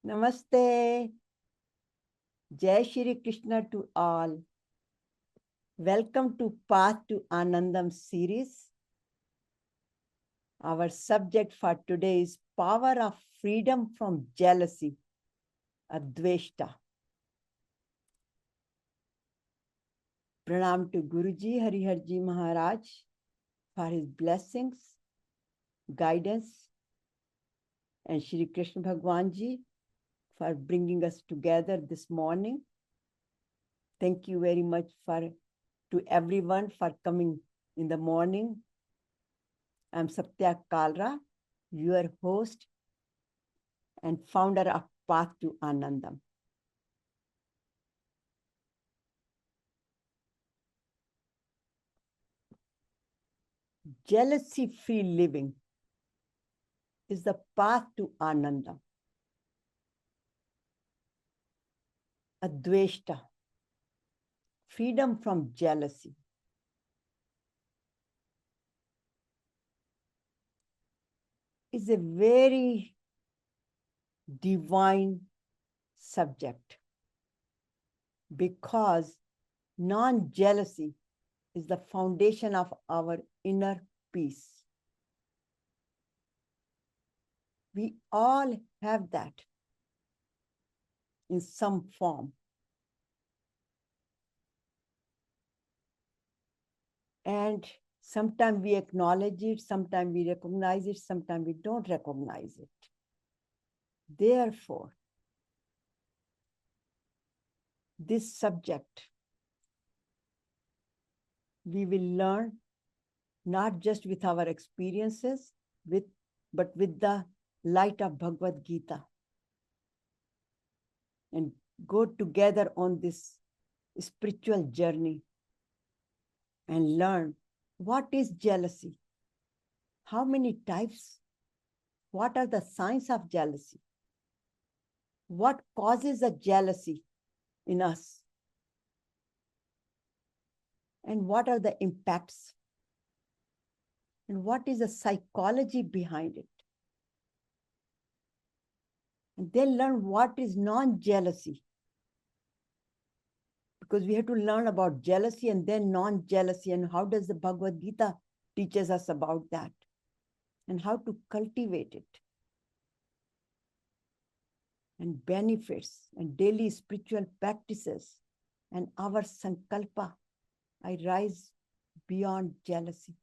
Namaste. Jai Shri Krishna to all. Welcome to Path to Anandam series. Our subject for today is power of freedom from jealousy, Adveṣṭa. Pranam to Guruji Hariharji Maharaj for his blessings, guidance, and Shri Krishna Bhagwan Ji for bringing us together this morning. Thank you very much to everyone for coming in the morning. I'm Satya Kalra, your host and founder of Path to Anandam. Jealousy-free living is the path to Anandam. Adveṣṭa, freedom from jealousy. Is a very divine subject because non-jealousy is the foundation of our inner peace. We all have that in some form. And sometimes we acknowledge it, sometimes we recognize it, sometimes we don't recognize it. Therefore, this subject we will learn not just with our experiences, but with the light of Bhagavad Gita, and go together on this spiritual journey and learn what is jealousy, how many types, what are the signs of jealousy, what causes a jealousy in us, and what are the impacts, and what is the psychology behind it. And then learn what is non-jealousy, because we have to learn about jealousy and then non-jealousy, and how does the Bhagavad Gita teaches us about that, and how to cultivate it, and benefits, and daily spiritual practices, and our sankalpa. I rise beyond jealousy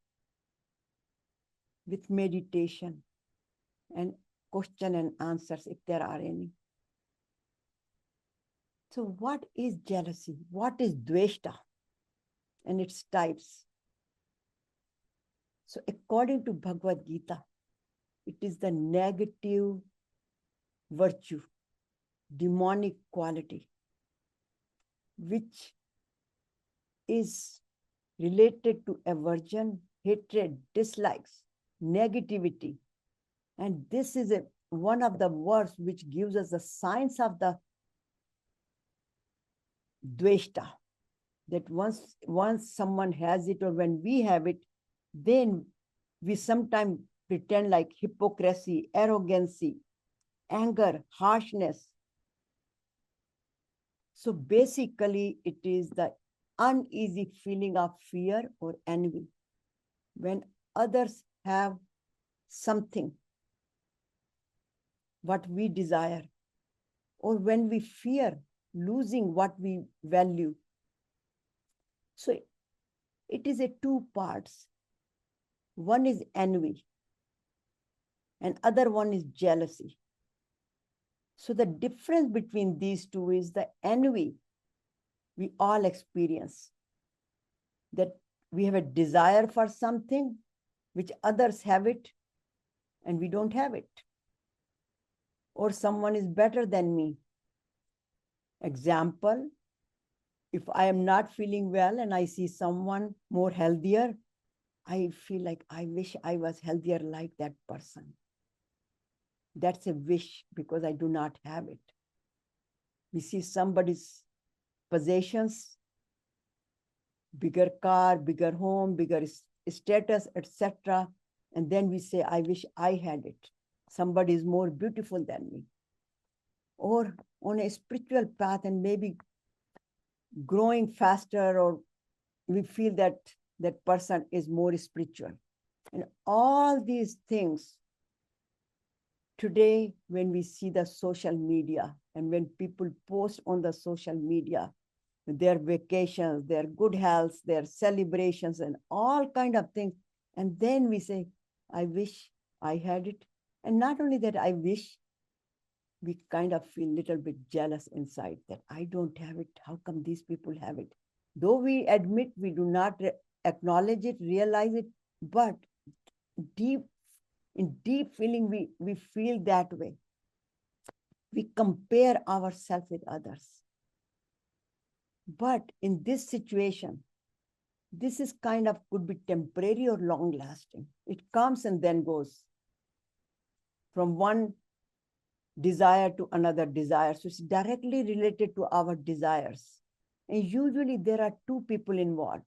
with meditation and question and answers if there are any. So what is jealousy? What is Adveṣṭa and its types? So according to Bhagavad Gita, it is the negative virtue, demonic quality, which is related to aversion, hatred, dislikes, negativity. And this is one of the words which gives us the signs of the Adveṣṭa, that once someone has it, or when we have it, then we sometimes pretend like hypocrisy, arrogancy, anger, harshness. So basically, it is the uneasy feeling of fear or envy when others have something what we desire, or when we fear losing what we value. So it is a two parts. One is envy and other one is jealousy. So the difference between these two is the envy we all experience, that we have a desire for something which others have it and we don't have it, or someone is better than me. Example, if I am not feeling well and I see someone more healthier, I feel like I wish I was healthier like that person. That's a wish because I do not have it. We see somebody's possessions, bigger car, bigger home, bigger status, etc. And then we say, I wish I had it. Somebody is more beautiful than me. or on a spiritual path and maybe growing faster, or we feel that that person is more spiritual. And all these things today, when we see the social media and when people post on the social media, their vacations, their good health, their celebrations, and all kind of things. And then we say, I wish I had it. And not only that, I wish, we kind of feel a little bit jealous inside that I don't have it. How come these people have it? Though we admit we do not acknowledge it, realize it, but deep in deep feeling, we feel that way. We compare ourselves with others. But in this situation, this is kind of could be temporary or long lasting. It comes and then goes from one desire to another desire. So it's directly related to our desires. And usually there are two people involved,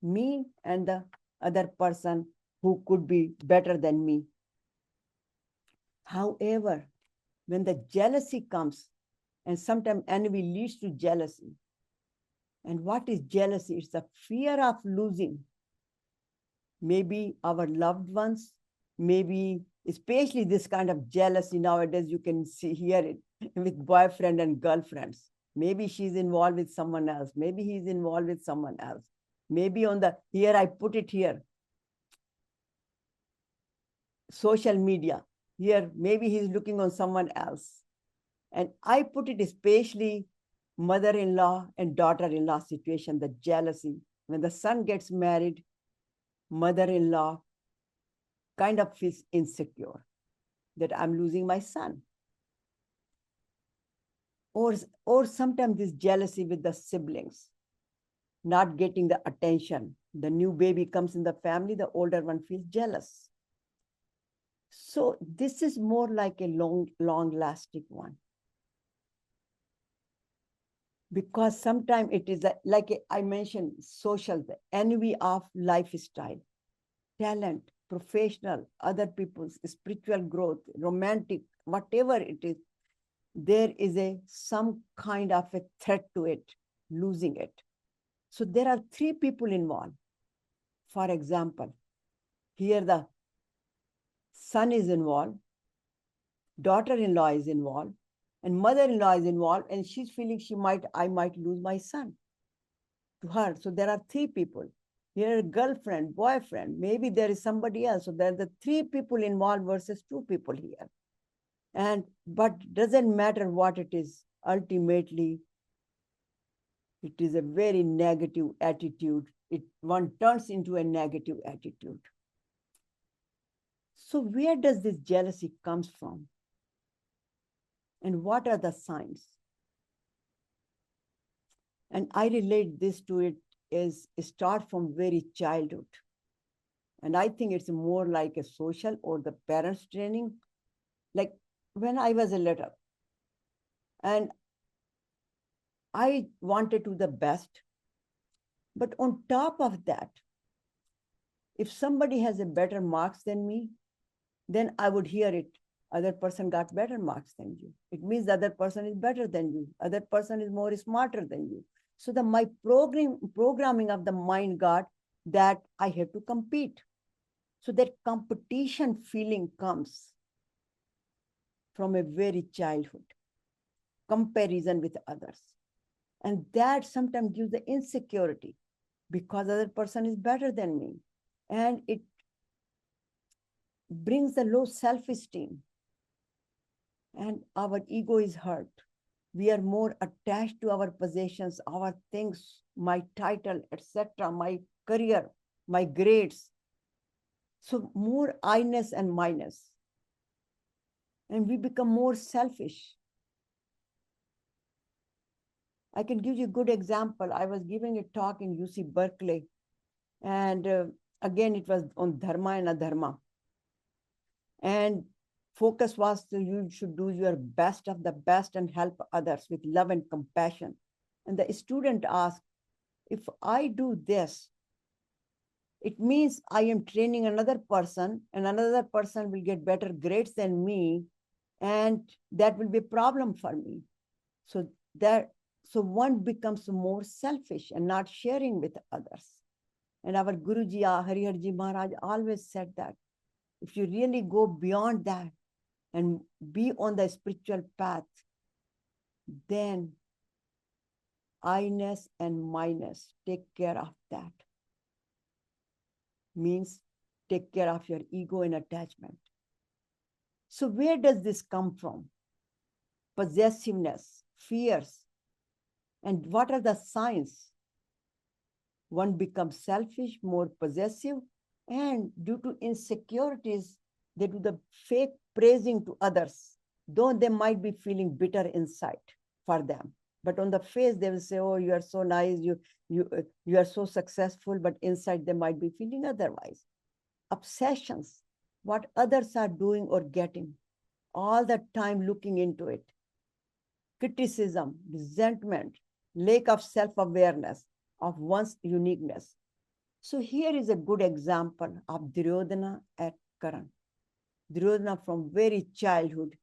me and the other person who could be better than me. However, when the jealousy comes, and sometimes envy leads to jealousy. And what is jealousy? It's the fear of losing maybe our loved ones, maybe especially this kind of jealousy nowadays, you can hear it with boyfriend and girlfriends. Maybe she's involved with someone else. Maybe he's involved with someone else. Maybe on the, here I put it here, social media. Here, maybe he's looking on someone else. And I put it especially mother-in-law and daughter-in-law situation, the jealousy. When the son gets married, mother-in-law kind of feels insecure that I'm losing my son. Or sometimes this jealousy with the siblings, not getting the attention. The new baby comes in the family, the older one feels jealous. So this is more like a long-lasting one. Because sometimes it is like I mentioned, social, the envy of lifestyle, talent, professional, other people's spiritual growth, romantic, whatever it is, there is some kind of a threat to it, losing it. So there are three people involved. For example, here the son is involved, daughter-in-law is involved, and mother-in-law is involved, and she's feeling I might lose my son to her. So there are three people. Here, girlfriend, boyfriend, maybe there is somebody else. So there are the three people involved versus two people here. But doesn't matter what it is, ultimately, it is a very negative attitude. One turns into a negative attitude. So where does this jealousy comes from? And what are the signs? And I relate this to it is start from very childhood. And I think it's more like a social or the parents training. Like when I was a little, and I wanted to do the best. But on top of that, if somebody has a better marks than me, then I would hear it. Other person got better marks than you. It means the other person is better than you. Other person is more smarter than you. So my programming of the mind got that I have to compete. So that competition feeling comes from a very childhood, comparison with others. And that sometimes gives the insecurity because other person is better than me. And it brings the low self-esteem. And our ego is hurt. We are more attached to our possessions, our things, my title, etc., my career, my grades. So more I-ness and minus. And we become more selfish. I can give you a good example. I was giving a talk in UC Berkeley. And again, it was on dharma and adharma. And focus was you should do your best of the best and help others with love and compassion. And the student asked, if I do this, it means I am training another person and another person will get better grades than me. and that will be a problem for me. So so one becomes more selfish and not sharing with others. And our Guruji, Hariharji Maharaj always said that if you really go beyond that and be on the spiritual path, then I-ness and my-ness, take care of that. Means take care of your ego and attachment. So where does this come from? Possessiveness, fears. And what are the signs? One becomes selfish, more possessive, and due to insecurities, they do the fake praising to others, though they might be feeling bitter inside for them. But on the face, they will say, oh, you are so nice, you are so successful, but inside they might be feeling otherwise. Obsessions, what others are doing or getting, all the time looking into it. Criticism, resentment, lack of self-awareness of one's uniqueness. So here is a good example of Duryodhana at Karan. Duryodhana from very childhood,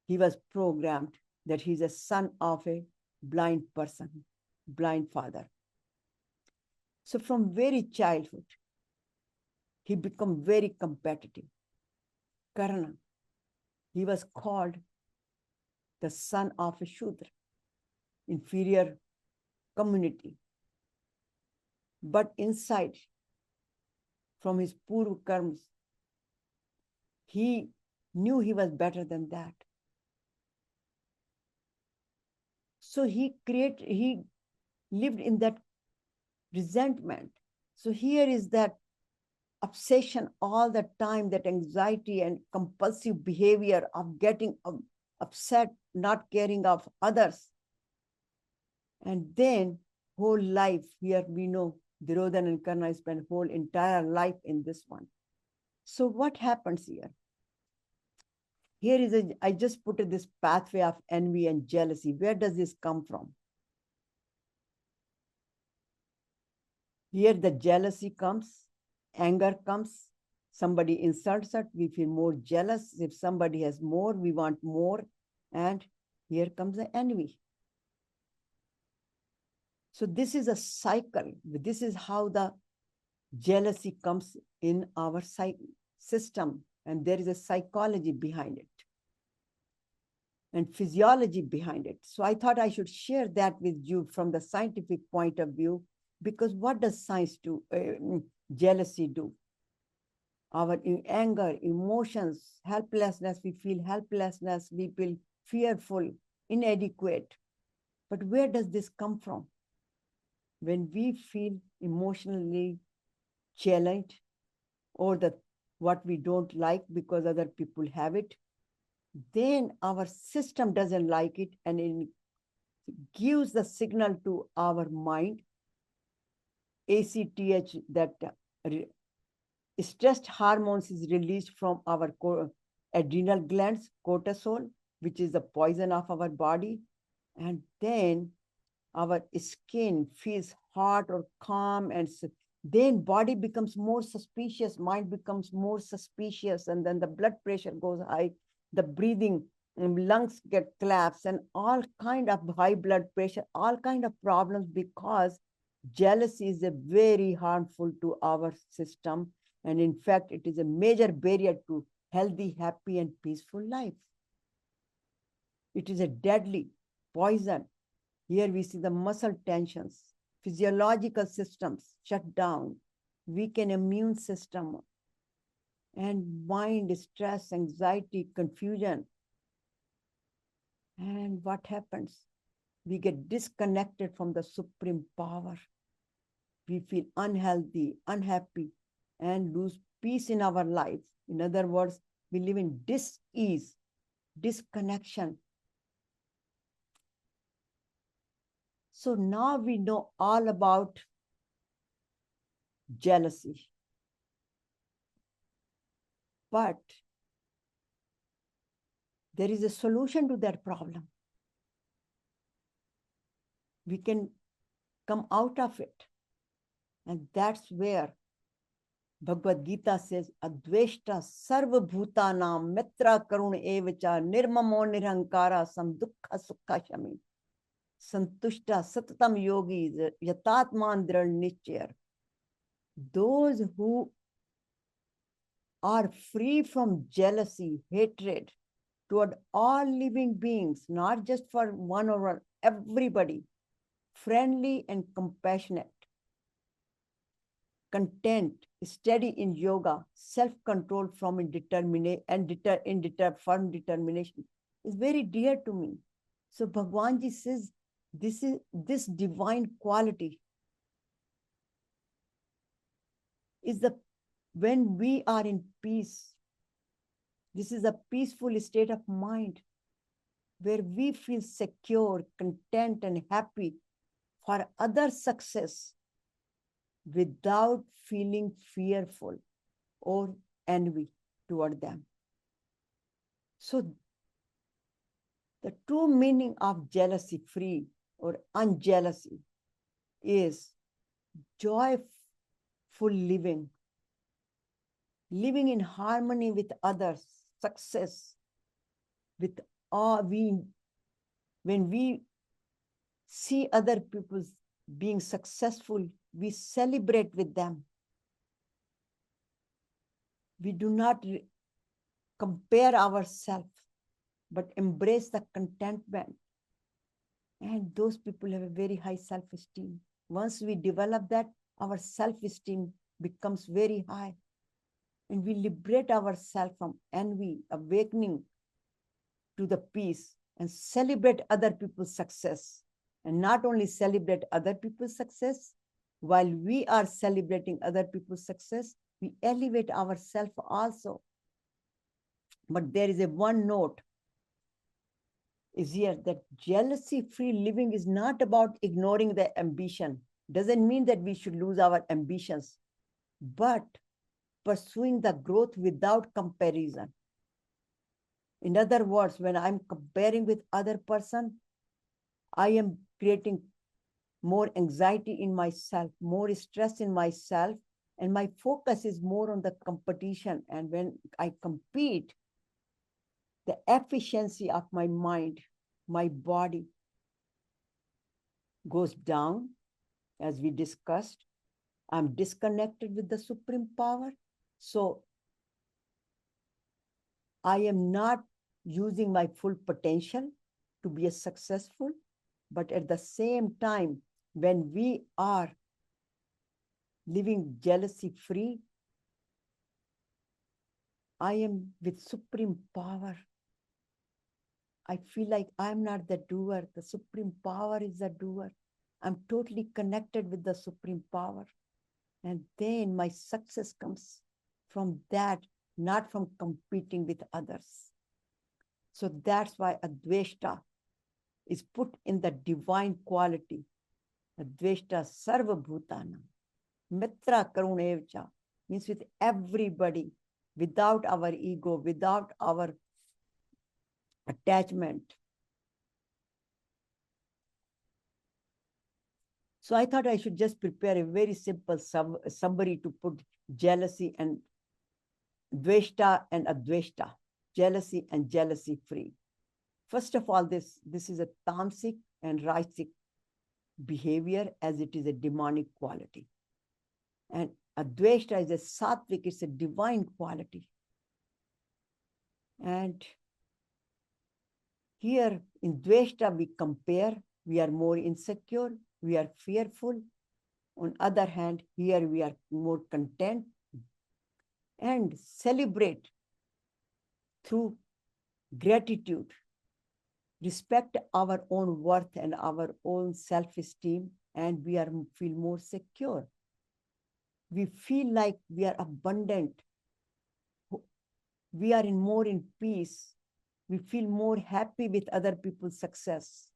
he was programmed that he's a son of a blind person, blind father. So from very childhood, he became very competitive. Karna, he was called the son of a Shudra, inferior community. But inside, from his purva karmas, he knew he was better than that. So he lived in that resentment. So here is that obsession all the time, that anxiety and compulsive behavior of getting upset, not caring of others. And then whole life, here we know Duryodhana and Karna spent whole entire life in this one. So what happens here? Here is I just put this pathway of envy and jealousy. Where does this come from? Here the jealousy comes, anger comes, somebody insults us, we feel more jealous. If somebody has more, we want more. And here comes the envy. So this is a cycle. This is how the jealousy comes in our system. And there is a psychology behind it and physiology behind it. So I thought I should share that with you from the scientific point of view, because what does science do? Jealousy do? Our anger, emotions, helplessness, we feel helplessness, we feel fearful, inadequate. But where does this come from? When we feel emotionally challenged, or what we don't like because other people have it, then our system doesn't like it, and it gives the signal to our mind, ACTH, that stress hormones is released from our adrenal glands, cortisol, which is the poison of our body. And then our skin feels hot or calm, and then body becomes more suspicious, mind becomes more suspicious, and then the blood pressure goes high, the breathing, lungs get collapsed, and all kind of high blood pressure, all kind of problems, because jealousy is a very harmful to our system. And in fact, it is a major barrier to healthy, happy, and peaceful life. It is a deadly poison. Here we see the muscle tensions, physiological systems shut down, weaken immune system, and mind, stress, anxiety, confusion. And what happens? We get disconnected from the supreme power. We feel unhealthy, unhappy, and lose peace in our life. In other words, we live in dis-ease, disconnection. So now we know all about jealousy. But there is a solution to that problem. We can come out of it. And that's where Bhagavad Gita says, Adveṣṭa sarva bhutanam mitra karun evacha nirmamo nirhankara samdukha sukha shami santushta satatam yogi yatatman dral nichya. Those who are free from jealousy, hatred toward all living beings, not just for one or one, everybody, friendly and compassionate, content, steady in yoga, self-control from firm determination is very dear to me. So Bhagwanji says, this divine quality is when we are in peace. This is a peaceful state of mind where we feel secure, content, and happy for other success without feeling fearful or envy toward them. So the true meaning of jealousy free or unjealousy is joyful living, living in harmony with others, success, with all when we see other people being successful, we celebrate with them. We do not compare ourselves, but embrace the contentment. And those people have a very high self-esteem. Once we develop that, our self-esteem becomes very high. And we liberate ourselves from envy, awakening to the peace, and celebrate other people's success. And not only celebrate other people's success, while we are celebrating other people's success, we elevate ourselves also. But there is a one note is here that jealousy-free living is not about ignoring the ambition. Doesn't mean that we should lose our ambitions, but pursuing the growth without comparison. In other words, when I'm comparing with other person, I am creating more anxiety in myself, more stress in myself, and my focus is more on the competition. And when I compete, the efficiency of my mind, my body goes down, as we discussed. I'm disconnected with the supreme power. So I am not using my full potential to be a successful, but at the same time, when we are living jealousy free, I am with supreme power. I feel like I'm not the doer. The supreme power is the doer. I'm totally connected with the supreme power. And then my success comes from that, not from competing with others. So that's why Adveṣṭa is put in the divine quality. Adveṣṭa sarva bhutana, mitra karunevcha, means with everybody, without our ego, without our attachment. So I thought I should just prepare a very simple summary to put jealousy and Adveṣṭa and Adveṣṭa, jealousy and jealousy free. First of all, this is a tamasic and rajasic behavior, as it is a demonic quality. And Adveṣṭa is a sattvic, it's a divine quality. And here in Adveṣṭa, we compare, we are more insecure, we are fearful. On the other hand, here we are more content and celebrate through gratitude, respect our own worth and our own self-esteem, and we feel more secure. We feel like we are abundant. We are more in peace. We feel more happy with other people's success.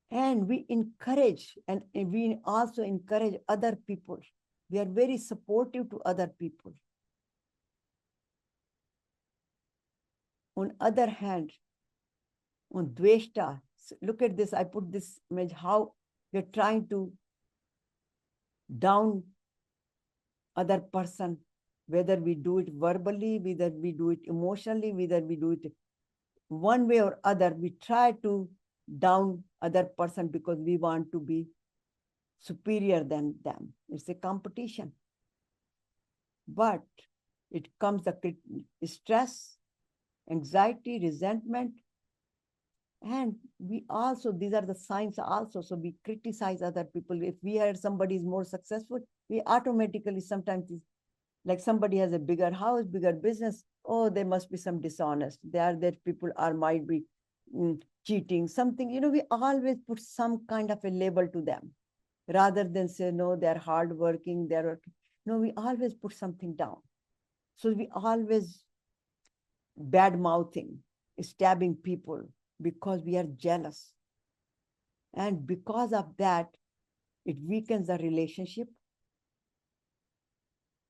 And we encourage, and we also encourage other people. We are very supportive to other people. On the other hand, on Adveṣṭa, look at this, I put this image, how we're trying to down other person, whether we do it verbally, whether we do it emotionally, whether we do it one way or other, we try to down other person because we want to be superior than them. It's a competition. But it comes the stress, anxiety, resentment, and we also, these are the signs also. So we criticize other people. If we heard somebody is more successful, we automatically sometimes, like somebody has a bigger house, bigger business, oh, there must be some dishonest. That people are might be cheating, something, we always put some kind of a label to them rather than say, no, they're hardworking, no, we always put something down. So we always bad mouthing, stabbing people because we are jealous. And because of that, it weakens the relationship,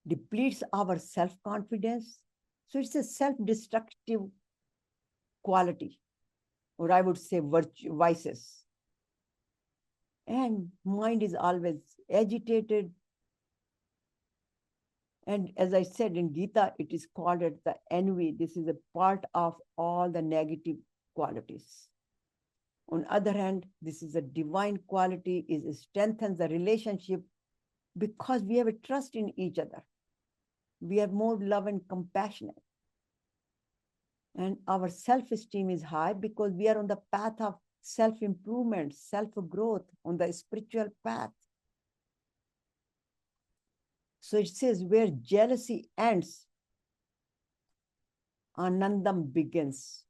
depletes our self-confidence. So it's a self-destructive quality, or I would say vices. And mind is always agitated. And as I said in Gita, it is called it the envy. This is a part of all the negative qualities. On the other hand, this is a divine quality, it strengthens the relationship because we have a trust in each other. We are more love and compassionate. And our self-esteem is high because we are on the path of self-improvement, self-growth, on the spiritual path. So it says, where jealousy ends, Anandam begins.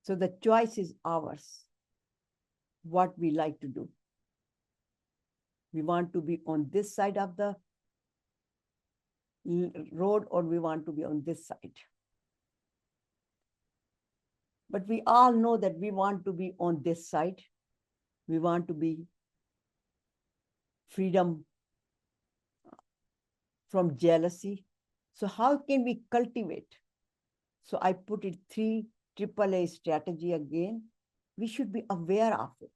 So the choice is ours, what we like to do. We want to be on this side of the road, or we want to be on this side. But we all know that we want to be on this side. We want to be freedom from jealousy. So how can we cultivate? So I put it 3 AAA strategy again. We should be aware of it,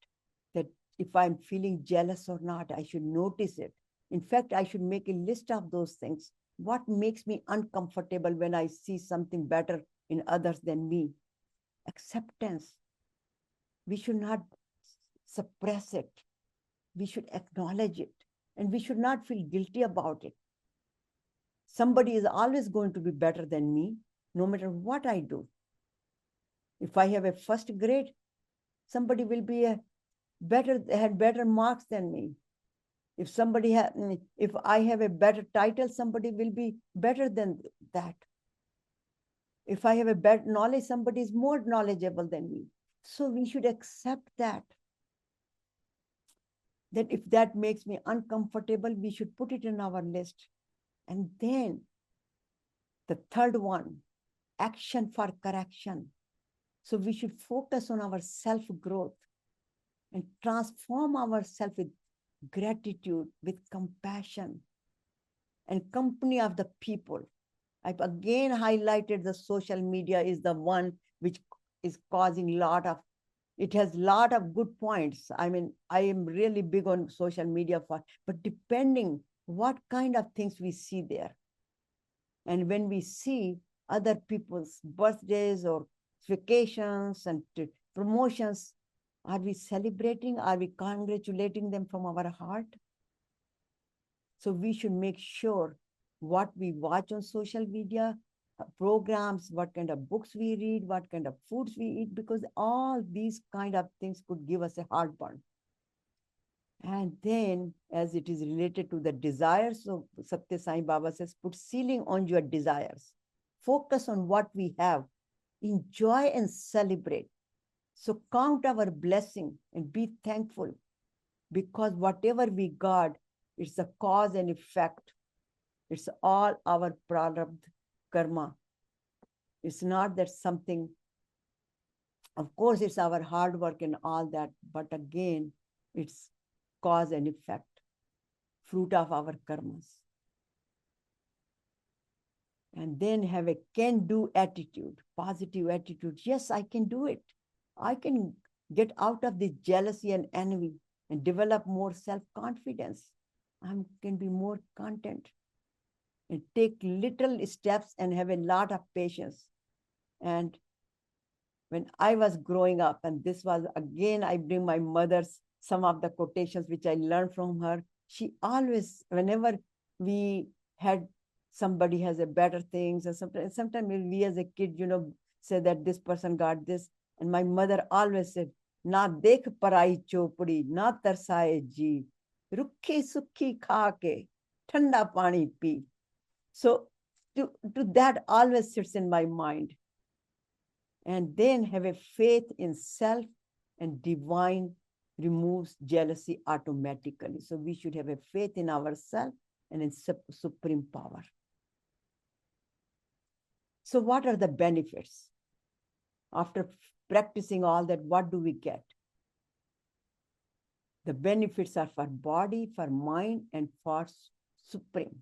that if I'm feeling jealous or not, I should notice it. In fact, I should make a list of those things. What makes me uncomfortable when I see something better in others than me? Acceptance. We should not suppress it. We should acknowledge it. And we should not feel guilty about it. Somebody is always going to be better than me, no matter what I do. If I have a first grade, somebody will be had better marks than me. If if I have a better title, somebody will be better than that. If I have a better knowledge, somebody is more knowledgeable than me. So we should accept that. That if that makes me uncomfortable, we should put it in our list. And then the third one, action for correction. So we should focus on our self-growth and transform ourselves with gratitude, with compassion, and company of the people. I've again highlighted the social media is the one which is causing it has a lot of good points. I mean, I am really big on social media, but depending what kind of things we see there. And when we see other people's birthdays or vacations and promotions, are we celebrating? Are we congratulating them from our heart? So we should make sure what we watch on social media, programs, what kind of books we read, what kind of foods we eat, because all these kind of things could give us a heartburn. And then, as it is related to the desires, so Satya Sai Baba says, put ceiling on your desires. Focus on what we have. Enjoy and celebrate. So count our blessing and be thankful, because whatever we got, it's a cause and effect. It's all our prarabdha karma. It's not that something, of course, it's our hard work and all that, but again, it's cause and effect, fruit of our karmas. And then have a can-do attitude, positive attitude. Yes, I can do it. I can get out of this jealousy and envy and develop more self-confidence. I can be more content and take little steps and have a lot of patience. And when I was growing up, and this was again, I bring my mother's some of the quotations which I learned from her. She always, whenever we had somebody has a better things, or sometimes we as a kid, say that this person got this. And my mother always said, na dekh parai chopdi, na tarsaye ji, rukhi sukhi kha ke, thanda pani pi. So to that always sits in my mind. And then have a faith in self, and divine removes jealousy automatically. So we should have a faith in ourselves and in supreme power. So what are the benefits? After practicing all that, what do we get? The benefits are for body, for mind, and for supreme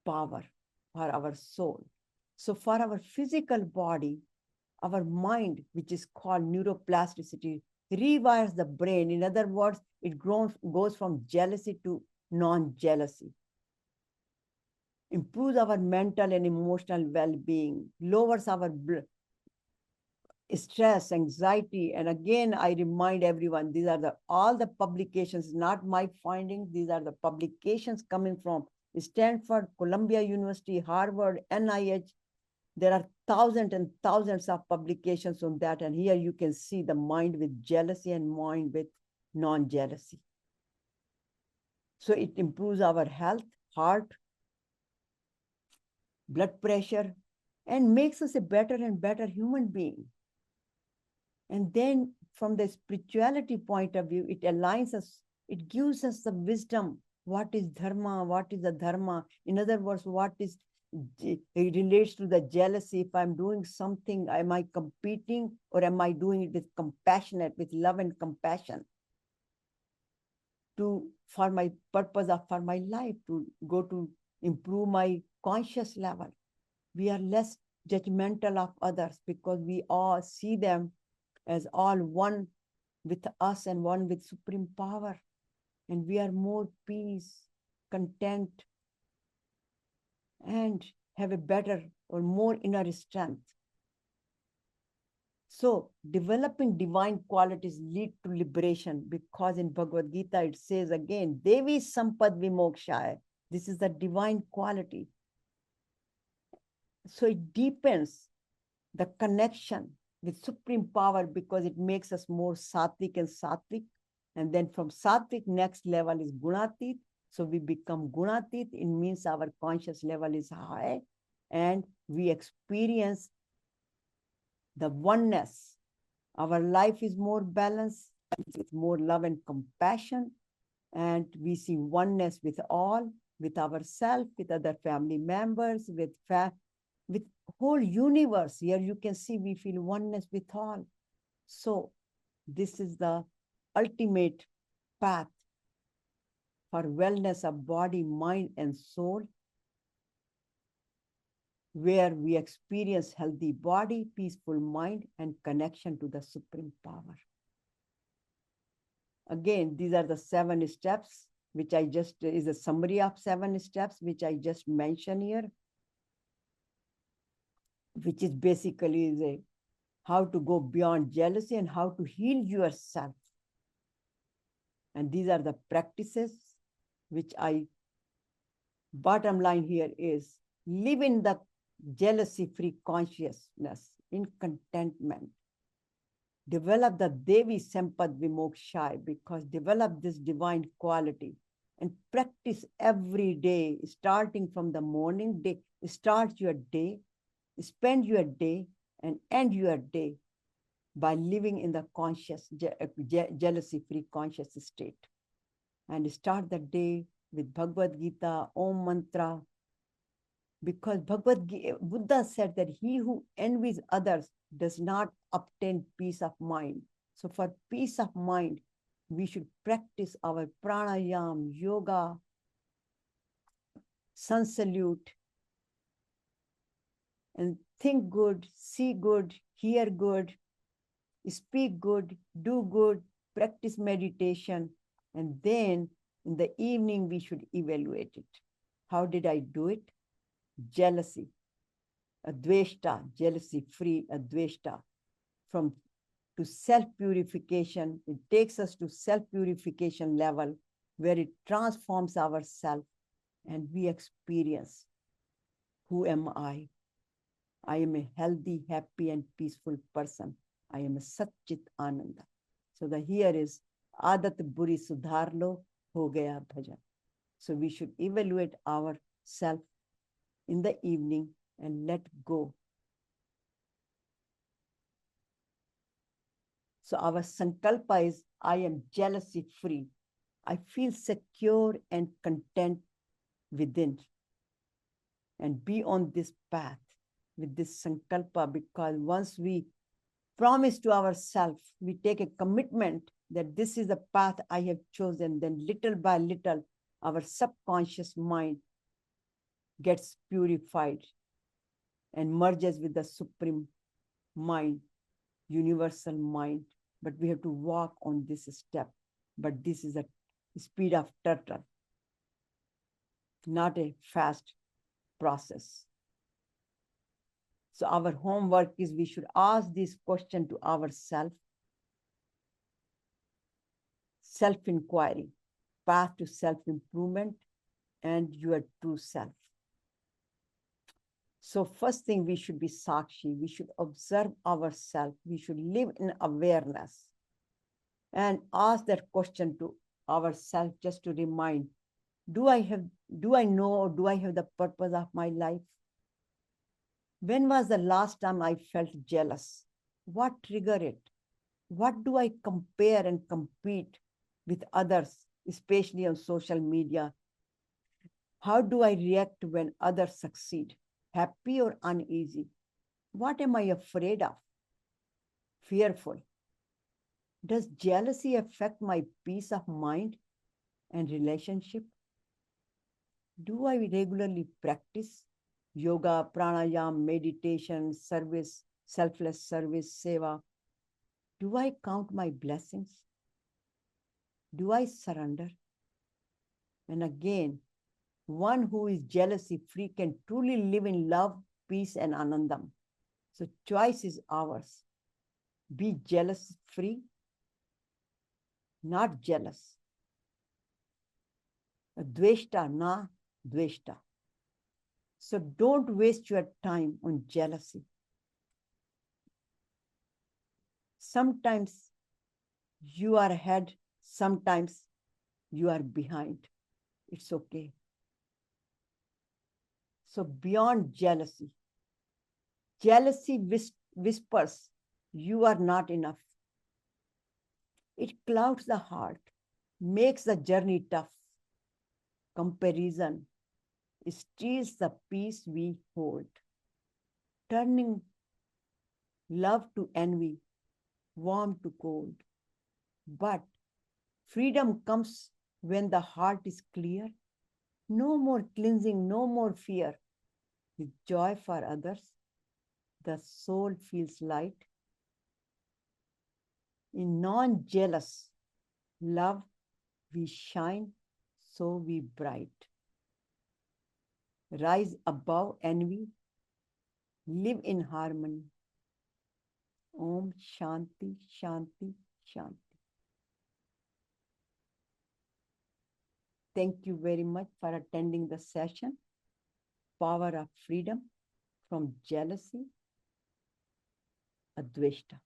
power, for our soul. So for our physical body, our mind, which is called neuroplasticity, rewires the brain. In other words, it goes from jealousy to non-jealousy, improves our mental and emotional well-being, lowers our stress, anxiety. And again, I remind everyone, these are all the publications, not my findings. These are the publications coming from Stanford, Columbia University, Harvard, NIH. There are thousands and thousands of publications on that. And here you can see the mind with jealousy and mind with non-jealousy. So it improves our health, heart, blood pressure, and makes us a better and better human being. And then from the spirituality point of view, it aligns us, it gives us the wisdom. What is dharma? What is the dharma? In other words, it relates to the jealousy. If I'm doing something, am I competing, or am I doing it with compassionate, with love and compassion for my purpose of for my life, to go to improve my conscious level? We are less judgmental of others because we all see them as all one with us and one with supreme power. And we are more peace, content, and have a better or more inner strength. So developing divine qualities lead to liberation, because in Bhagavad Gita it says again, Devi Sampad Vimokshaya. This is the divine quality. So it deepens the connection with supreme power, because it makes us more sattvic and sattvic. And then from sattvic, next level is gunatit. So we become gunatit. It means our conscious level is high, and we experience the oneness. Our life is more balanced, with more love and compassion, and we see oneness with all, with ourselves, with other family members, with whole universe. Here you can see we feel oneness with all. So this is the ultimate path for wellness of body, mind, and soul, where we experience healthy body, peaceful mind, and connection to the supreme power. Again, these are the 7 steps, which is a summary of 7 steps, which I just mentioned here, which is basically how to go beyond jealousy and how to heal yourself. And these are the practices which bottom line here is, live in the jealousy-free consciousness, in contentment. Develop the Devi Sampad Vimokshaya, because develop this divine quality and practice every day, starting from the morning. Start your day, spend your day, and end your day by living in the conscious, jealousy-free conscious state. And start the day with Bhagavad Gita, Om Mantra, because Buddha said that he who envies others does not obtain peace of mind. So for peace of mind, we should practice our pranayam, yoga, sun salute, and think good, see good, hear good, speak good, do good, practice meditation, and then In the evening, we should evaluate it. How did I do it? Jealousy, Adveṣṭa, jealousy free, Adveṣṭa, from to self-purification. It takes us to self-purification level where it transforms ourselves and we experience, who am I? I am a healthy, happy, and peaceful person. I am a Satchit Ananda. So the here is Adat Buri Sudhar Lo, Ho Gaya Bhajan. So we should evaluate ourselves in the evening and let go. So our sankalpa is, I am jealousy free. I feel secure and content within. And be on this path with this sankalpa, because once we promise to ourselves, we take a commitment that this is the path I have chosen, then little by little, our subconscious mind gets purified and merges with the supreme mind, universal mind. But we have to walk on this step. But this is a speed of turtle, not a fast process. So our homework is we should ask this question to ourselves. Self-inquiry, path to self-improvement and your true self. So first thing, we should be sakshi. We should observe ourselves. We should live in awareness and ask that question to ourselves just to remind, do I know or do I have the purpose of my life? When was the last time I felt jealous? What triggered it? What do I compare and compete with others, especially on social media? How do I react when others succeed? Happy or uneasy? What am I afraid of? Fearful? Does jealousy affect my peace of mind and relationship? Do I regularly practice yoga, pranayama, meditation, service, selfless service, seva? Do I count my blessings? Do I surrender? And again, one who is jealousy free can truly live in love, peace, and anandam. So choice is ours. Be jealous free, not jealous. Adveṣṭa, na dveṣṭa. So don't waste your time on jealousy. Sometimes you are ahead, sometimes you are behind. It's okay. So beyond jealousy, jealousy whispers, you are not enough. It clouds the heart, makes the journey tough. Comparison steals the peace we hold, turning love to envy, warm to cold. But freedom comes when the heart is clear. No more cleansing, no more fear. With joy for others, the soul feels light. In non-jealous love, we shine, so we bright. Rise above envy, live in harmony. Om Shanti, Shanti, Shanti. Thank you very much for attending the session. Power of freedom from jealousy, Adveṣṭa.